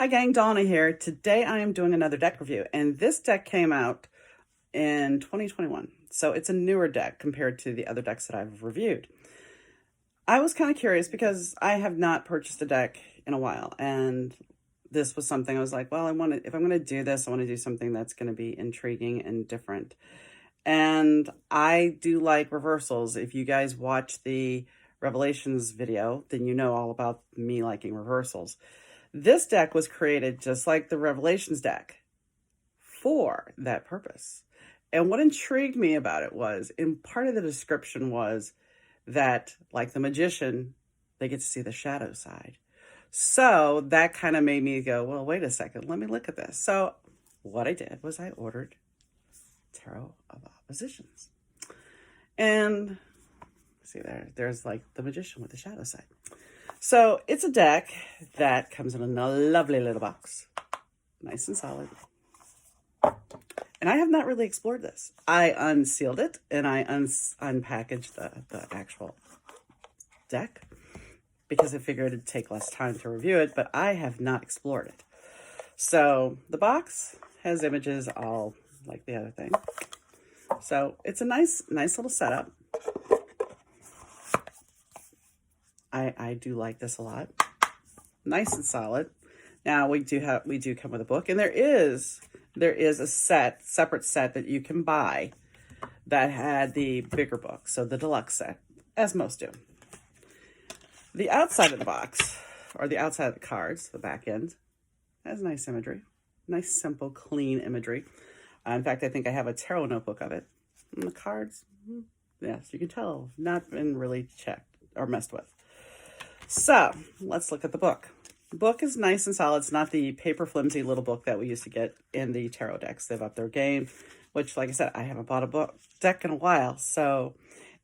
gang, Donna here. Today I am doing another deck review, and this deck came out in 2021. So it's a newer deck compared to the other decks that I've reviewed. I was kind of curious because I have not purchased a deck in a while, and this was something I was like, well, if I'm going to do this, I want to do something that's going to be intriguing and different. And I do like reversals. If you guys watch the Revelations video, then you know all about me liking reversals. This deck was created just like the Revelations deck for that purpose. And what intrigued me about it was, in part of the description was that, like the magician, they get to see the shadow side. So that kind of made me go, well, wait a second, let me look at this. So what I did was I ordered Tarot of Oppositions. And see there's like the magician with the shadow side. So it's a deck that comes in a lovely little box, nice and solid. And I have not really explored this. I unsealed it and I unpackaged the actual deck because I figured it'd take less time to review it, but I have not explored it. So the box has images all like the other thing. So it's a nice little setup. I do like this a lot. Nice and solid. Now we do come with a book, and there is a separate set that you can buy that had the bigger book, so the deluxe set, as most do. The outside of the box, or the outside of the cards, the back end, has nice imagery. Nice, simple, clean imagery. In fact, I think I have a tarot notebook of it. And the cards, yes, you can tell, not been really checked or messed with. So let's look at the book. The book is nice and solid. It's not the paper flimsy little book that we used to get in the tarot decks. They've upped their game, which, like I said, I haven't bought a deck in a while. So,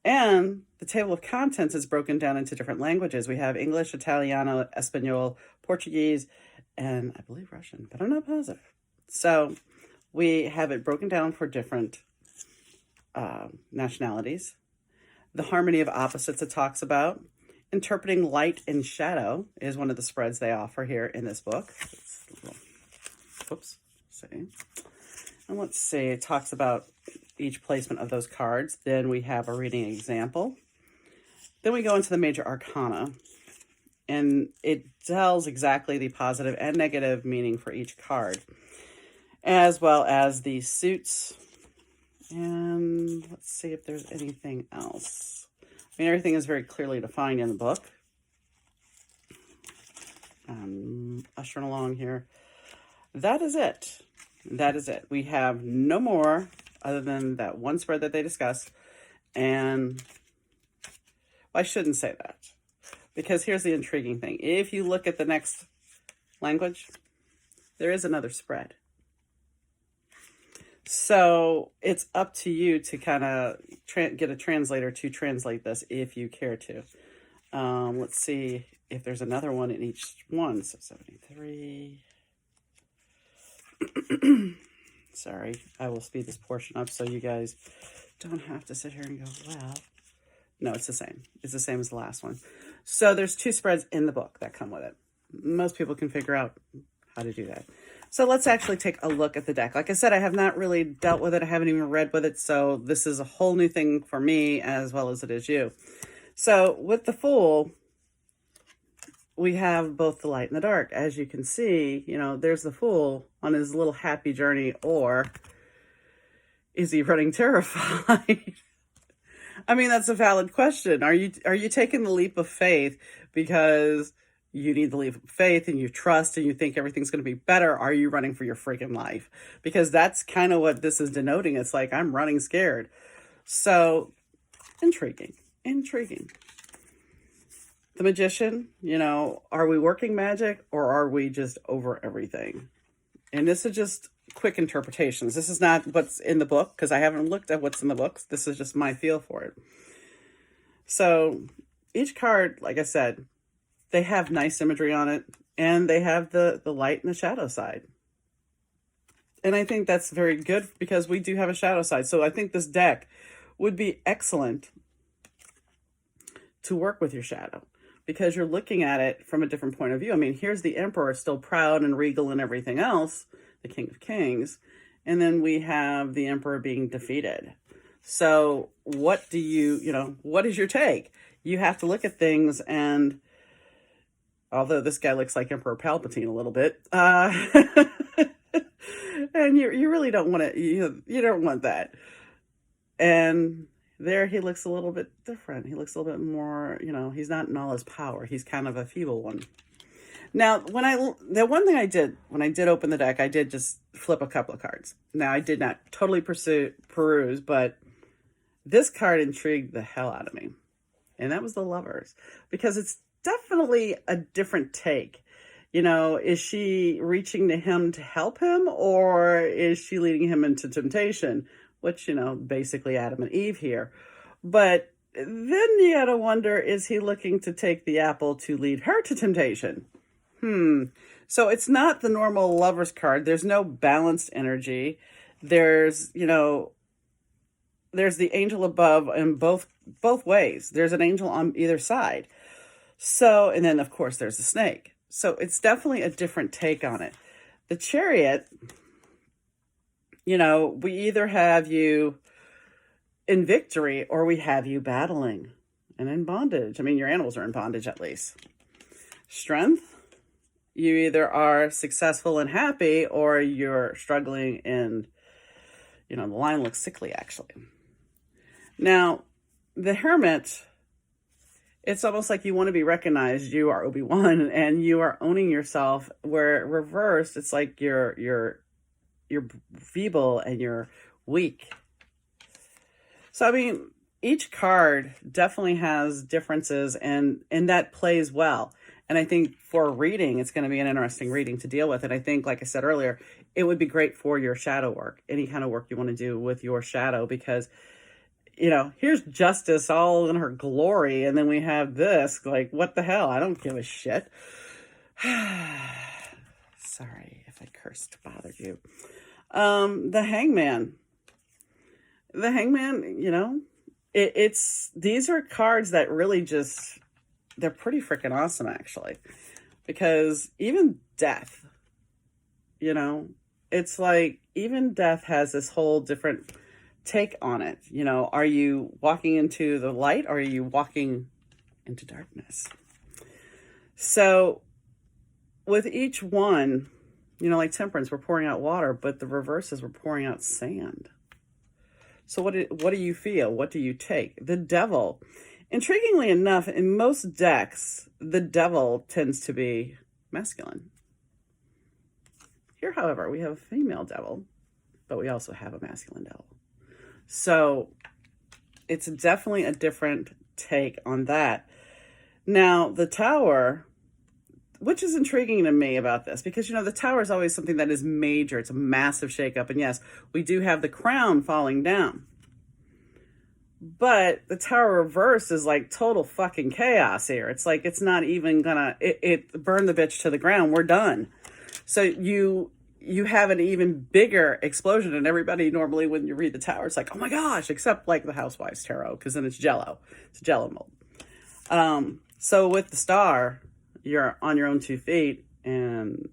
and the table of contents is broken down into different languages. We have English, Italiano, Espanol, Portuguese, and I believe Russian, but I'm not positive. So we have it broken down for different nationalities. The harmony of opposites it talks about. Interpreting light and shadow is one of the spreads they offer here in this book. Oops. See. And let's see. It talks about each placement of those cards. Then we have a reading example. Then we go into the major arcana. And it tells exactly the positive and negative meaning for each card, as well as the suits. And let's see if there's anything else. I mean, everything is very clearly defined in the book. Ushering along here. That is it. That is it. We have no more other than that one spread that they discuss. And well, I shouldn't say that, because here's the intriguing thing. If you look at the next language, there is another spread. So it's up to you to kind of get a translator to translate this if you care to. Let's see if there's another one in each one. So 73. Sorry, I will speed this portion up so you guys don't have to sit here and go, well. No, it's the same. It's the same as the last one. So there's two spreads in the book that come with it. Most people can figure out how to do that. So let's actually take a look at the deck. Like I said, I have not really dealt with it. I haven't even read with it. So this is a whole new thing for me as well as it is you. So with the Fool, we have both the light and the dark. As you can see, you know, there's the Fool on his little happy journey, or is he running terrified? I mean, that's a valid question. Are you taking the leap of faith because you need the leap of faith and you trust and you think everything's going to be better? Are you running for your freaking life? Because that's kind of what this is denoting. It's like, I'm running scared. So intriguing. The Magician, you know, are we working magic or are we just over everything? And this is just quick interpretations. This is not what's in the book because I haven't looked at what's in the books. This is just my feel for it. So each card, like I said, they have nice imagery on it, and they have the light and the shadow side. And I think that's very good because we do have a shadow side. So I think this deck would be excellent to work with your shadow. because you're looking at it from a different point of view. I mean, here's the Emperor still proud and regal and everything else, the King of Kings, and then we have the Emperor being defeated. So what do what is your take? You have to look at things, and although this guy looks like Emperor Palpatine a little bit, and you really don't want to, you don't want that. And there he looks a little bit different. He looks a little bit more, he's not in all his power. He's kind of a feeble one. Now, the one thing I did, when I did open the deck, I did just flip a couple of cards. Now, I did not totally peruse, but this card intrigued the hell out of me. And that was the Lovers. Because it's definitely a different take. Is she reaching to him to help him, or is she leading him into temptation? Which, basically Adam and Eve here. But then you gotta wonder, is he looking to take the apple to lead her to temptation? So it's not the normal Lovers card. There's no balanced energy. There's the angel above in both ways. There's an angel on either side. So, and then of course there's the snake. So it's definitely a different take on it. The Chariot, we either have you in victory or we have you battling and in bondage. I mean, your animals are in bondage at least. Strength, you either are successful and happy or you're struggling and, the line looks sickly actually. Now, the Hermit, it's almost like you want to be recognized. You are Obi-Wan and you are owning yourself, where reversed, it's like you're feeble and you're weak. So, I mean, each card definitely has differences and that plays well. And I think for a reading, it's going to be an interesting reading to deal with. And I think, like I said earlier, it would be great for your shadow work, any kind of work you want to do with your shadow, because, here's Justice all in her glory. And then we have this, like, what the hell? I don't give a shit. Sorry if I cursed, bothered you. The Hangman. The Hangman, these are cards that really just, they're pretty freaking awesome, actually. Because even Death, it's like, even Death has this whole different take on it. Are you walking into the light, or are you walking into darkness? So with each one, like Temperance, we're pouring out water, but the reverse is we're pouring out sand. So what do you feel? What do you take? The Devil. Intriguingly enough, in most decks, the Devil tends to be masculine. Here, however, we have a female Devil, but we also have a masculine Devil. So it's definitely a different take on that. Now, the Tower, which is intriguing to me about this, because, the Tower is always something that is major. It's a massive shakeup. And yes, we do have the crown falling down. But the Tower reverse is like total fucking chaos here. It's like, it's not even gonna, it burn the bitch to the ground. We're done. So you have an even bigger explosion, and everybody normally, when you read the Tower, it's like, oh my gosh, except like the Housewives Tarot, because then it's Jello. It's a Jello mold. So with the Star, you're on your own 2 feet, and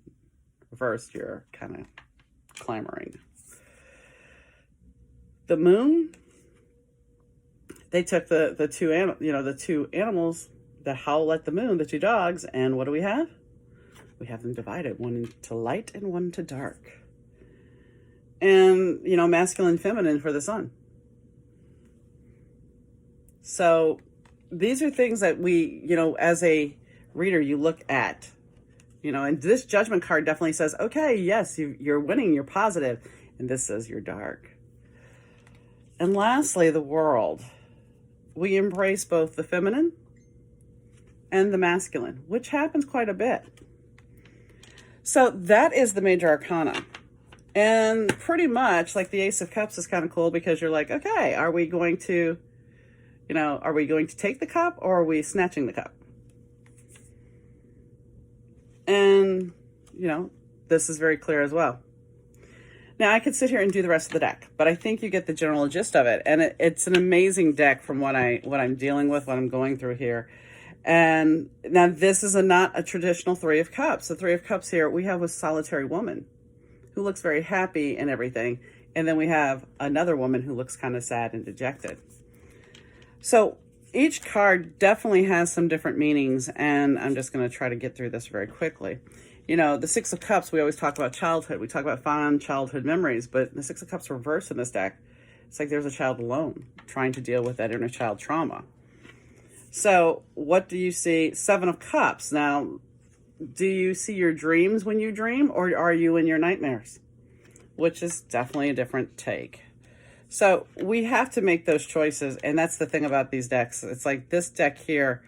reversed, you're kind of clamoring. The Moon, they took the two animals that howl at the moon, the 2 dogs, and what do we have? We have them divided, one into light and one to dark. And, masculine, feminine for the Sun. So these are things that we, as a reader, you look at, and this Judgment card definitely says, okay, yes, you're winning, you're positive. And this says you're dark. And lastly, the World. We embrace both the feminine and the masculine, which happens quite a bit. So that is the major arcana. And pretty much, like, the Ace of Cups is kind of cool, because you're like, okay, are we going to take the cup, or are we snatching the cup? And, this is very clear as well. Now, I could sit here and do the rest of the deck, but I think you get the general gist of it. And it's an amazing deck from what I'm dealing with, what I'm going through here. And now this is not a traditional Three of Cups. The Three of Cups here we have a solitary woman who looks very happy and everything. And then we have another woman who looks kind of sad and dejected. So each card definitely has some different meanings, and I'm just going to try to get through this very quickly. You know, the Six of Cups, we always talk about childhood. We talk about fond childhood memories, but the Six of Cups reversed in this deck. It's like there's a child alone trying to deal with that inner child trauma. So what do you see? Seven of Cups. Now, do you see your dreams when you dream, or are you in your nightmares? Which is definitely a different take. So we have to make those choices, and that's the thing about these decks. It's like this deck here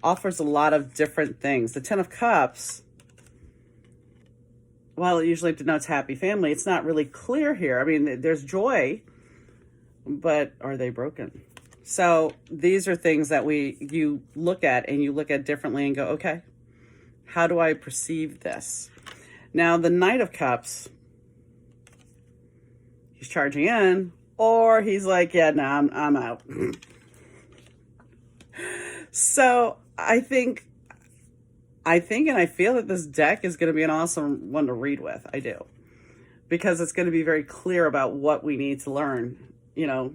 offers a lot of different things. The Ten of Cups, while it usually denotes happy family, it's not really clear here. I mean, there's joy, but are they broken? So these are things that you look at, and you look at differently and go, okay, how do I perceive this? Now, the Knight of Cups, he's charging in, or he's like, yeah, no, I'm out. So I think and I feel that this deck is going to be an awesome one to read with. I do. Because it's going to be very clear about what we need to learn. You know,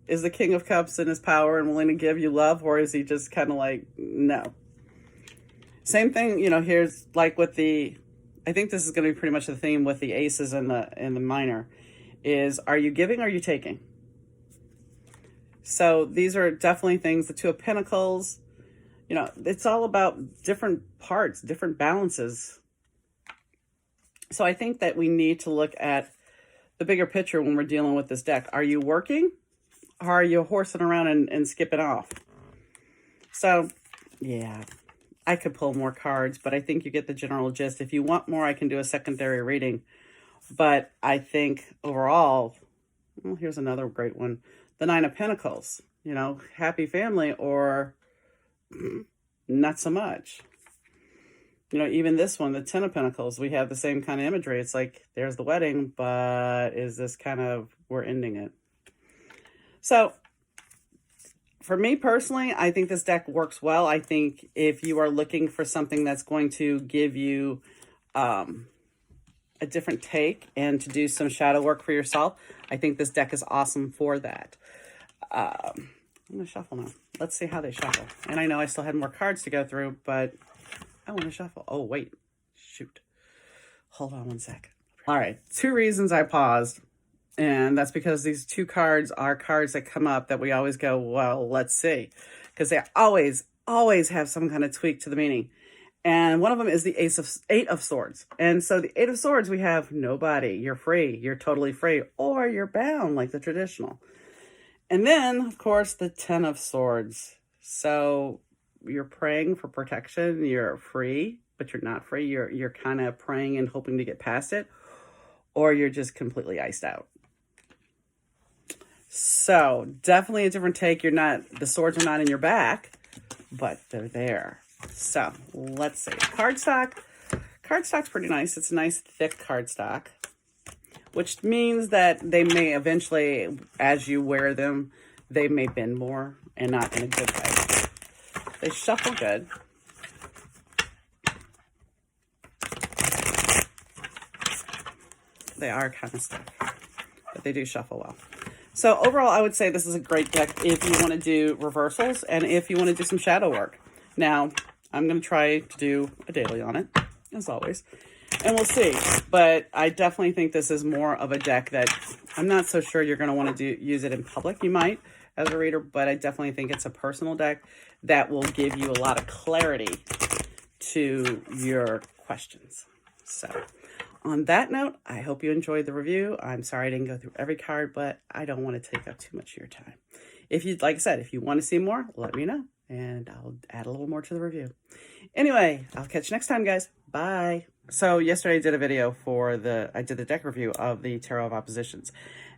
is the King of Cups in his power and willing to give you love, or is he just kind of like, no? Same thing, you know, here's like with the, I think this is going to be pretty much the theme with the aces and the minor, is are you giving or are you taking? So these are definitely things, the Two of Pentacles, you know, it's all about different parts, different balances. So I think that we need to look at the bigger picture when we're dealing with this deck. Are you working? Or are you horsing around and skipping off? So, yeah, I could pull more cards, but I think you get the general gist. If you want more, I can do a secondary reading. But I think overall, well, here's another great one. The Nine of Pentacles, you know, happy family or not so much. You know, even this one, the Ten of Pentacles, we have the same kind of imagery. It's like, there's the wedding, but is this kind of, we're ending it. So, for me personally, I think this deck works well. I think if you are looking for something that's going to give you a different take and to do some shadow work for yourself, I think this deck is awesome for that. I'm going to shuffle now. Let's see how they shuffle. And I know I still had more cards to go through, but I want to shuffle. Oh, wait. Shoot. Hold on one sec. All right. 2 reasons I paused. And that's because these 2 cards are cards that come up that we always go, well, let's see. Because they always have some kind of tweak to the meaning. And one of them is the Eight of Swords. And so the Eight of Swords, we have nobody. You're free. You're totally free. Or you're bound like the traditional. And then, of course, the Ten of Swords. So you're praying for protection. You're free, but you're not free. You're kind of praying and hoping to get past it. Or you're just completely iced out. So definitely a different take. The swords are not in your back, but they're there. So let's see. Cardstock. Cardstock's pretty nice. It's a nice thick cardstock, which means that they may eventually, as you wear them, they may bend more and not in a good way. They shuffle good. They are kind of stiff, but they do shuffle well. So overall, I would say this is a great deck if you want to do reversals and if you want to do some shadow work. Now, I'm going to try to do a daily on it, as always, and we'll see. But I definitely think this is more of a deck that I'm not so sure you're going to want to use it in public. You might as a reader, but I definitely think it's a personal deck that will give you a lot of clarity to your questions. So on that note, I hope you enjoyed the review. I'm sorry I didn't go through every card, but I don't want to take up too much of your time. If you'd, like I said, if you want to see more, let me know, and I'll add a little more to the review. Anyway, I'll catch you next time, guys. Bye. So yesterday I did a video I did the deck review of the Tarot of Oppositions.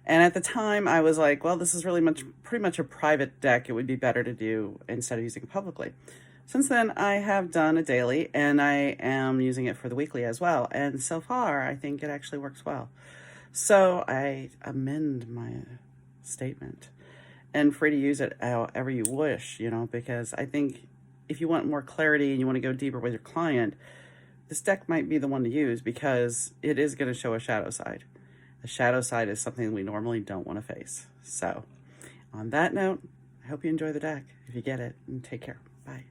And at the time I was like, well, this is really pretty much a private deck. It would be better to do instead of using it publicly. Since then, I have done a daily, and I am using it for the weekly as well. And so far, I think it actually works well. So I amend my statement, and free to use it however you wish, you know, because I think if you want more clarity and you want to go deeper with your client, this deck might be the one to use because it is going to show a shadow side. The shadow side is something we normally don't want to face. So on that note, I hope you enjoy the deck if you get it, and take care. Bye.